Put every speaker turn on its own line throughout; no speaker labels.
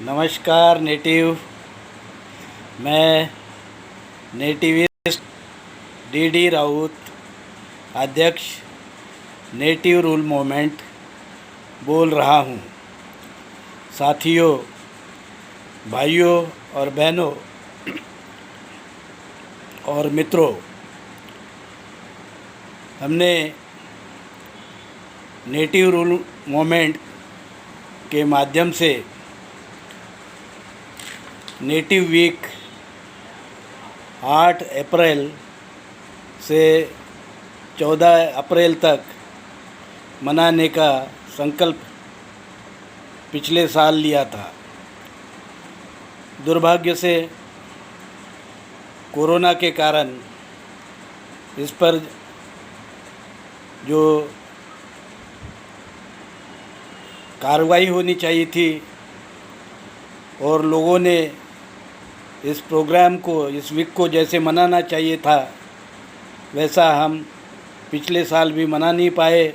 नमस्कार नेटिव। मैं nativist D Raut, अध्यक्ष नेटिव रूल मूवमेंट बोल रहा हूँ। साथियों, भाइयों और बहनों और मित्रों, हमने नेटिव रूल मूवमेंट के माध्यम से नेटिव वीक 8 अप्रैल से 14 अप्रैल तक मनाने का संकल्प पिछले साल लिया था। दुर्भाग्य से कोरोना के कारण इस पर जो कार्रवाई होनी चाहिए थी और लोगों ने इस प्रोग्राम को, इस वीक को जैसे मनाना चाहिए था वैसा हम पिछले साल भी मना नहीं पाए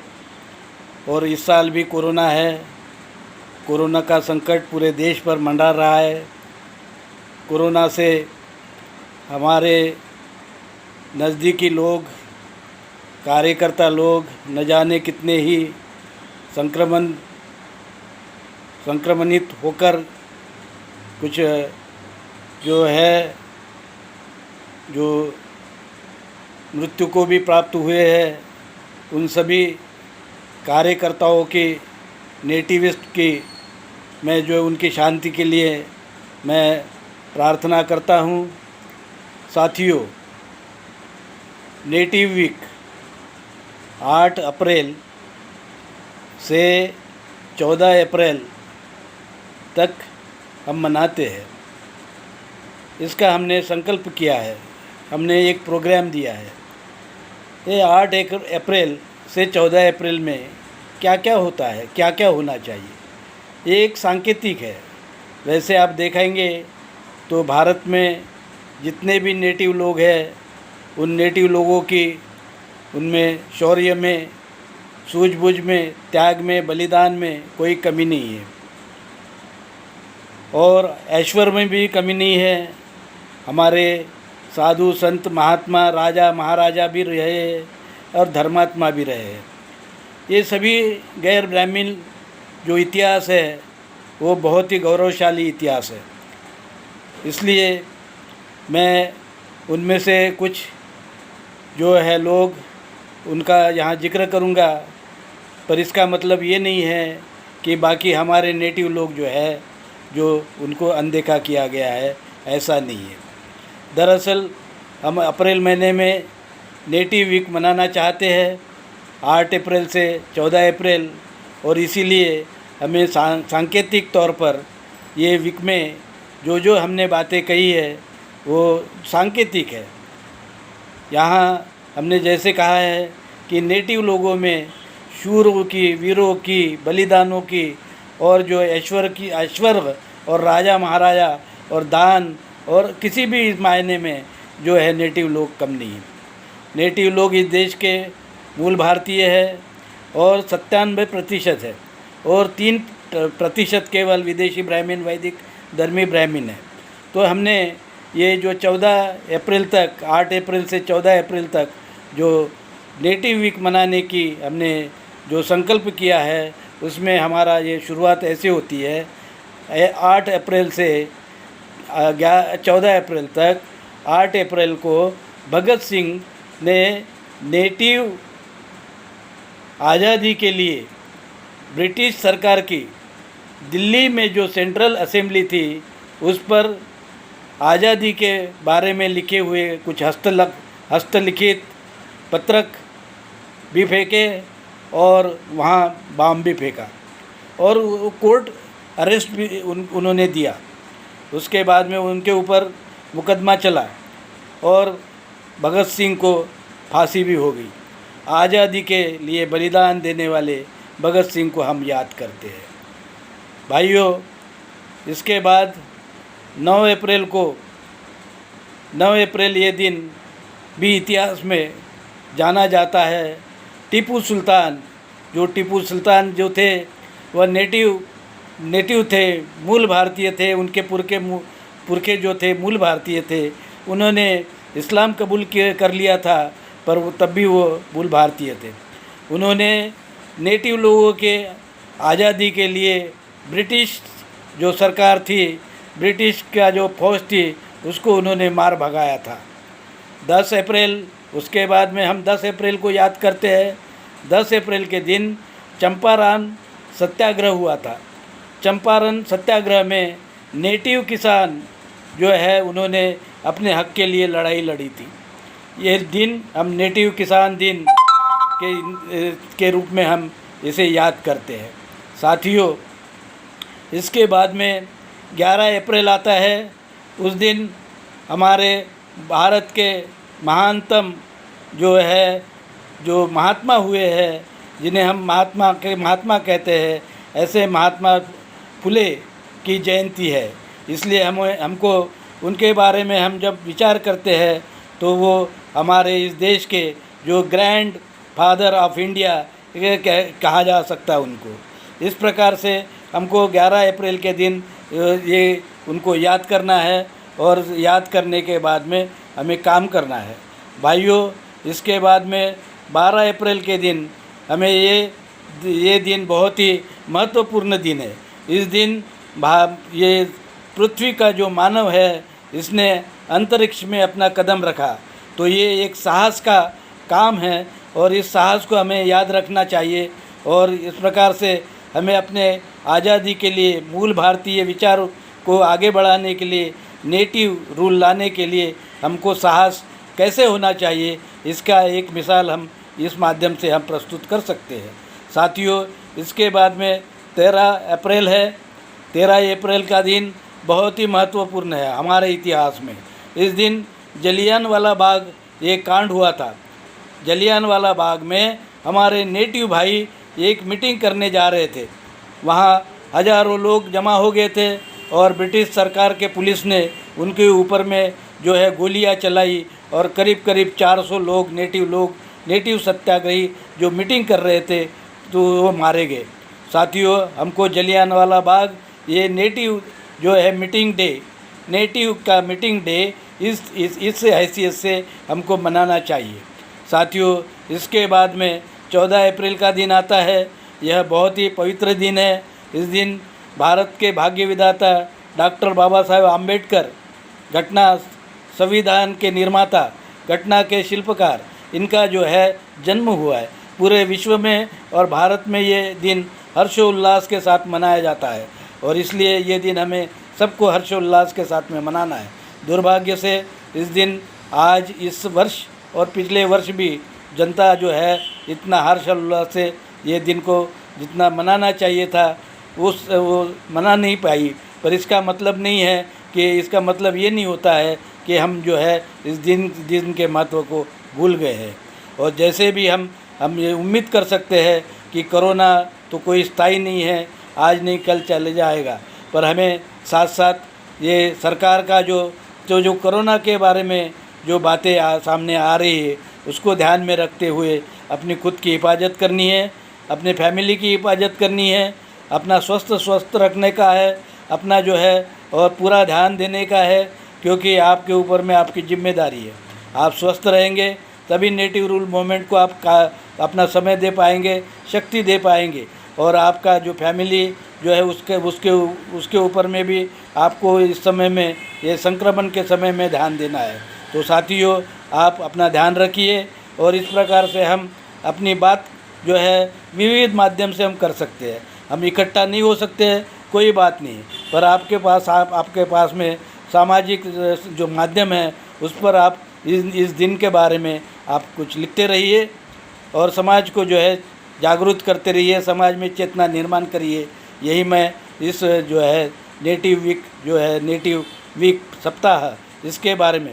और इस साल भी कोरोना है। कोरोना का संकट पूरे देश पर मंडरा रहा है। कोरोना से हमारे नज़दीकी लोग, कार्यकर्ता लोग न जाने कितने ही संक्रमणित होकर कुछ जो मृत्यु को भी प्राप्त हुए हैं। उन सभी कार्यकर्ताओं की, नेटिविस्ट की मैं उनकी शांति के लिए मैं प्रार्थना करता हूँ। साथियों, नेटिव वीक 8 अप्रैल से 14 अप्रैल तक हम मनाते हैं। इसका हमने संकल्प किया है, हमने एक प्रोग्राम दिया है। ये 8 अप्रैल से 14 अप्रैल में क्या क्या होता है, क्या क्या होना चाहिए, ये एक सांकेतिक है। वैसे आप देखेंगे तो भारत में जितने भी नेटिव लोग हैं, उन नेटिव लोगों की, उनमें शौर्य में, सूझबूझ में, त्याग में, बलिदान में कोई कमी नहीं है और ऐश्वर्य में भी कमी नहीं है। हमारे साधु संत महात्मा, राजा महाराजा भी रहे और धर्मात्मा भी रहे। ये सभी गैर ब्राह्मण जो इतिहास है वो बहुत ही गौरवशाली इतिहास है। इसलिए मैं उनमें से कुछ जो है लोग, उनका यहाँ जिक्र करूँगा, पर इसका मतलब ये नहीं है कि बाकी हमारे नेटिव लोग जो उनको अनदेखा किया गया है, ऐसा नहीं है। दरअसल हम अप्रैल महीने में नेटिव वीक मनाना चाहते हैं, 8 अप्रैल से 14 अप्रैल, और इसीलिए हमें सांकेतिक तौर पर ये वीक में जो हमने बातें कही है वो सांकेतिक है। यहाँ हमने जैसे कहा है कि नेटिव लोगों में शूरों की, वीरों की, बलिदानों की और जो ऐश्वर्य और राजा महाराजा और दान और किसी भी मायने में जो है नेटिव लोग कम नहीं है। नेटिव लोग इस देश के मूल भारतीय है और 97% है और 3% केवल विदेशी ब्राह्मण, वैदिक धर्मी ब्राह्मण है। तो हमने ये जो 14 अप्रैल तक, 8 अप्रैल से 14 अप्रैल तक जो नेटिव वीक मनाने की हमने जो संकल्प किया है, उसमें हमारा ये शुरुआत ऐसे होती है। 8 अप्रैल से 14 अप्रैल तक, 8 अप्रैल को भगत सिंह ने नेटिव आज़ादी के लिए ब्रिटिश सरकार की दिल्ली में जो सेंट्रल असेंबली थी उस पर आज़ादी के बारे में लिखे हुए कुछ हस्तलिखित पत्रक भी फेंके और वहाँ बम भी फेंका और कोर्ट अरेस्ट भी उन्होंने दिया। उसके बाद में उनके ऊपर मुकदमा चला और भगत सिंह को फांसी भी हो गई। आज़ादी के लिए बलिदान देने वाले भगत सिंह को हम याद करते हैं। भाइयों, इसके बाद 9 अप्रैल ये दिन भी इतिहास में जाना जाता है। टीपू सुल्तान जो थे वह नेटिव नेटिव थे, मूल भारतीय थे, उनके पुरखे जो थे मूल भारतीय थे, उन्होंने इस्लाम कबूल कर लिया था, पर वो तब भी वो मूल भारतीय थे। उन्होंने नेटिव लोगों के आज़ादी के लिए ब्रिटिश जो सरकार थी, ब्रिटिश का जो फौज थी, उसको उन्होंने मार भगाया था। 10 अप्रैल, उसके बाद में हम 10 अप्रैल को याद करते हैं। 10 अप्रैल के दिन चंपारण सत्याग्रह हुआ था। चंपारण सत्याग्रह में नेटिव किसान जो है उन्होंने अपने हक के लिए लड़ाई लड़ी थी। ये दिन हम नेटिव किसान दिन के रूप में हम इसे याद करते हैं। साथियों, इसके बाद में 11 अप्रैल आता है। उस दिन हमारे भारत के महानतम जो महात्मा हुए हैं, जिन्हें हम महात्मा कहते हैं, ऐसे महात्मा फुले की जयंती है। इसलिए हमको उनके बारे में हम जब विचार करते हैं तो वो हमारे इस देश के जो ग्रैंड फादर ऑफ इंडिया कहा जा सकता है उनको। इस प्रकार से हमको 11 अप्रैल के दिन ये उनको याद करना है और याद करने के बाद में हमें काम करना है। भाइयों, इसके बाद में 12 अप्रैल के दिन हमें ये दिन बहुत ही महत्वपूर्ण दिन है। इस दिन ये पृथ्वी का जो मानव है, इसने अंतरिक्ष में अपना कदम रखा, तो ये एक साहस का काम है और इस साहस को हमें याद रखना चाहिए। और इस प्रकार से हमें अपने आज़ादी के लिए, मूल भारतीय विचार को आगे बढ़ाने के लिए, नेटिव रूल लाने के लिए हमको साहस कैसे होना चाहिए, इसका एक मिसाल हम इस माध्यम से हम प्रस्तुत कर सकते हैं। साथियों, इसके बाद में 13 अप्रैल है। 13 अप्रैल का दिन बहुत ही महत्वपूर्ण है हमारे इतिहास में। इस दिन जलियांवाला बाग एक कांड हुआ था। जलियांवाला बाग में हमारे नेटिव भाई एक मीटिंग करने जा रहे थे। वहाँ हज़ारों लोग जमा हो गए थे और ब्रिटिश सरकार के पुलिस ने उनके ऊपर में जो है गोलियां चलाई और करीब करीब 400 लोग, नेटिव सत्याग्रही जो मीटिंग कर रहे थे, तो वो मारे गए। साथियों, हमको जलियांवाला बाग ये नेटिव जो है मीटिंग डे, नेटिव का मीटिंग डे इस हैसियत से हमको मनाना चाहिए। साथियों, इसके बाद में 14 अप्रैल का दिन आता है। यह बहुत ही पवित्र दिन है। इस दिन भारत के भाग्य विधाता डॉक्टर बाबा साहेब आम्बेडकर, घटना संविधान के निर्माता, घटना के शिल्पकार, इनका जो है जन्म हुआ है। पूरे विश्व में और भारत में ये दिन हर्षोल्लास के साथ मनाया जाता है और इसलिए ये दिन हमें सबको हर्षोल्लास के साथ में मनाना है। दुर्भाग्य से इस दिन आज इस वर्ष और पिछले वर्ष भी जनता जो है इतना हर्षोल्लास से ये दिन को जितना मनाना चाहिए था वो मना नहीं पाई। पर इसका मतलब नहीं है कि इसका मतलब ये नहीं होता है कि हम जो है इस दिन के महत्व को भूल गए हैं। और जैसे भी हम ये उम्मीद कर सकते हैं कि कोरोना तो कोई स्थायी नहीं है, आज नहीं कल चले जाएगा, पर हमें साथ साथ ये सरकार का जो कोरोना के बारे में जो बातें सामने आ रही है उसको ध्यान में रखते हुए अपनी खुद की हिफाजत करनी है, अपने फैमिली की हिफाजत करनी है, अपना स्वस्थ रखने का है, अपना जो है और पूरा ध्यान देने का है, क्योंकि आपके ऊपर में आपकी जिम्मेदारी है। आप स्वस्थ रहेंगे तभी नेटिव रूल मूवमेंट को आप अपना समय दे पाएंगे, शक्ति दे पाएंगे और आपका जो फैमिली जो है उसके ऊपर में भी आपको इस समय में, ये संक्रमण के समय में ध्यान देना है। तो साथियों, आप अपना ध्यान रखिए और इस प्रकार से हम अपनी बात जो है विविध माध्यम से हम कर सकते हैं। हम इकट्ठा नहीं हो सकते हैं, कोई बात नहीं, पर आपके पास में सामाजिक जो माध्यम है उस पर आप इस दिन के बारे में आप कुछ लिखते रहिए और समाज को जो है जागरूक करते रहिए, समाज में चेतना निर्माण करिए। यही मैं इस जो है नेटिव वीक सप्ताह, इसके बारे में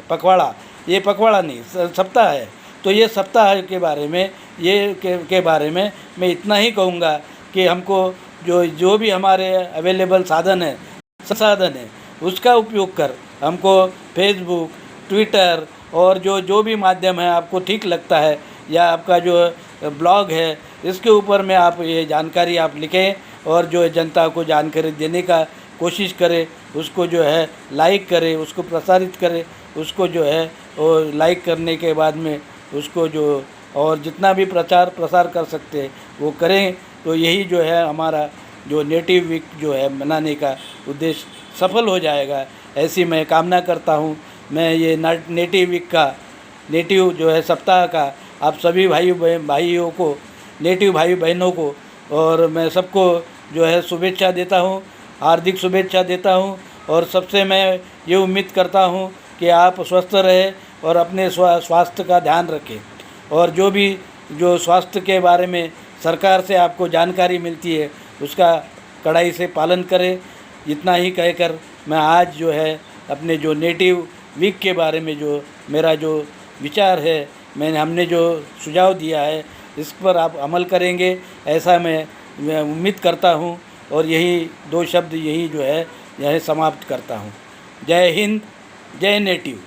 ये पखवाड़ा नहीं सप्ताह है, तो ये सप्ताह के बारे में के बारे में मैं इतना ही कहूँगा कि हमको जो भी हमारे अवेलेबल संसाधन है उसका उपयोग कर हमको फेसबुक, ट्विटर और जो भी माध्यम है आपको ठीक लगता है या आपका जो ब्लॉग है इसके ऊपर में आप ये जानकारी आप लिखें और जो है जनता को जानकारी देने का कोशिश करे, उसको जो है लाइक करे, उसको प्रसारित करे, उसको जो है वो लाइक करने के बाद में उसको जो और जितना भी प्रचार प्रसार कर सकते हैं वो करें। तो यही जो है हमारा जो नेटिव वीक जो है मनाने का उद्देश्य सफल हो जाएगा, ऐसी मैं कामना करता हूँ। मैं ये नेटिव वीक का, नेटिव जो है सप्ताह का आप सभी भाइयों को, नेटिव भाई बहनों को और मैं सबको जो है शुभेच्छा देता हूँ, हार्दिक शुभेच्छा देता हूँ। और सबसे मैं ये उम्मीद करता हूँ कि आप स्वस्थ रहें और अपने स्वास्थ्य का ध्यान रखें, और जो भी जो स्वास्थ्य के बारे में सरकार से आपको जानकारी मिलती है उसका कड़ाई से पालन करें। इतना ही कहकर मैं आज जो है अपने जो नेटिव वीक के बारे में जो मेरा जो विचार है, हमने जो सुझाव दिया है इस पर आप अमल करेंगे, ऐसा मैं उम्मीद करता हूँ। और यही 2 शब्द यही जो है यह समाप्त करता हूँ। जय हिंद, जय नेटिव।